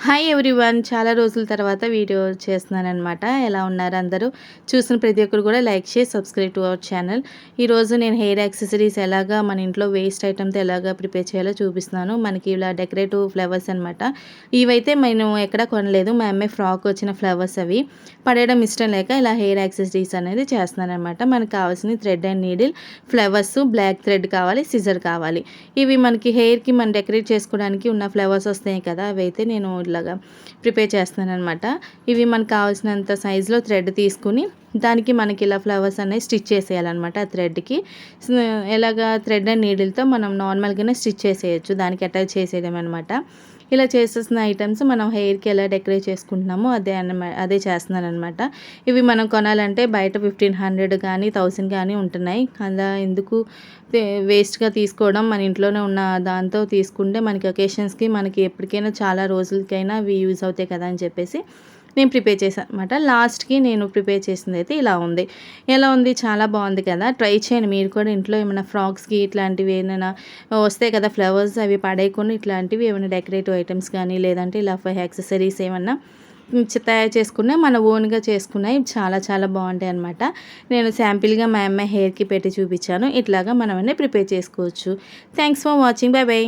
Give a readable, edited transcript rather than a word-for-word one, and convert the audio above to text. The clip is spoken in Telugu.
హాయ్ ఎవ్రీవన్, చాలా రోజుల తర్వాత వీడియో చేస్తున్నానన్నమాట. ఎలా ఉన్నారు అందరూ? చూసిన ప్రతి ఒక్కరు కూడా లైక్ చేసి సబ్స్క్రైబ్ టు అవర్ ఛానల్. ఈరోజు నేను హెయిర్ యాక్సెసరీస్ ఎలాగా మన ఇంట్లో వేస్ట్ ఐటమ్తో ఎలాగా ప్రిపేర్ చేయాలో చూపిస్తున్నాను. మనకి ఇలా డెకరేటివ్ ఫ్లవర్స్ అనమాట. ఇవైతే నేను ఎక్కడ కొనలేదు, మా అమ్మాయి ఫ్రాక్ వచ్చిన ఫ్లవర్స్ అవి పడేయడం ఇష్టం లేక ఇలా హెయిర్ యాక్సెసరీస్ అనేది చేస్తున్నాను అనమాట. మనకు కావాల్సిన thread and needle, flowers, black thread కావాలి, సిజర్ కావాలి. ఇవి మనకి హెయిర్కి మనం డెకరేట్ చేసుకోవడానికి ఉన్న ఫ్లవర్స్ వస్తాయి కదా, అవి అయితే నేను ఇలాగా ప్రిపేర్ చేస్తున్నాను అనమాట. ఇవి మనకు కావాల్సినంత సైజులో థ్రెడ్ తీసుకుని దానికి మనకి ఇలా ఫ్లవర్స్ అనేవి స్టిచ్ చేసేయాలన్నమాట. ఆ థ్రెడ్కి ఎలాగా థ్రెడ్ అండ్ నీడిల్తో మనం నార్మల్గానే స్టిచ్ చేసేయచ్చు, దానికి అటాచ్ చేసేయడం అనమాట. ఇలా చేసేసిన ఐటమ్స్ మనం హెయిర్కి ఎలా డెకరేట్ చేసుకుంటున్నామో అదే చేస్తున్నాను అనమాట. ఇవి మనం కొనాలంటే బయట 1500 కానీ 1000 కానీ ఉంటున్నాయి. అలా ఎందుకు వేస్ట్గా తీసుకోవడం, మన ఇంట్లోనే ఉన్న దాంతో తీసుకుంటే మనకి ఒకేషన్స్కి మనకి ఎప్పటికైనా చాలా రోజులకైనా అవి యూజ్ అవుతాయి కదా అని చెప్పేసి నేను ప్రిపేర్ చేశాను అనమాట. లాస్ట్కి నేను ప్రిపేర్ చేసింది అయితే ఇలా ఉంది. ఎలా ఉంది? చాలా బాగుంది కదా. ట్రై చేయండి మీరు కూడా ఇంట్లో. ఏమైనా ఫ్రాక్స్కి ఇట్లాంటివి ఏమైనా వస్తాయి కదా ఫ్లవర్స్, అవి పడేయకుండా ఇట్లాంటివి ఏమైనా డెకరేటివ్ ఐటమ్స్ కానీ లేదంటే ఇలా యాక్సెసరీస్ ఏమన్నా తయారు చేసుకున్నా మన ఓన్గా చేసుకున్నాయి చాలా చాలా బాగుంటాయి అనమాట. నేను శాంపిల్గా మా అమ్మాయి హెయిర్కి పెట్టి చూపించాను. ఇట్లాగా మనం ప్రిపేర్ చేసుకోవచ్చు. Thanks for watching. By by.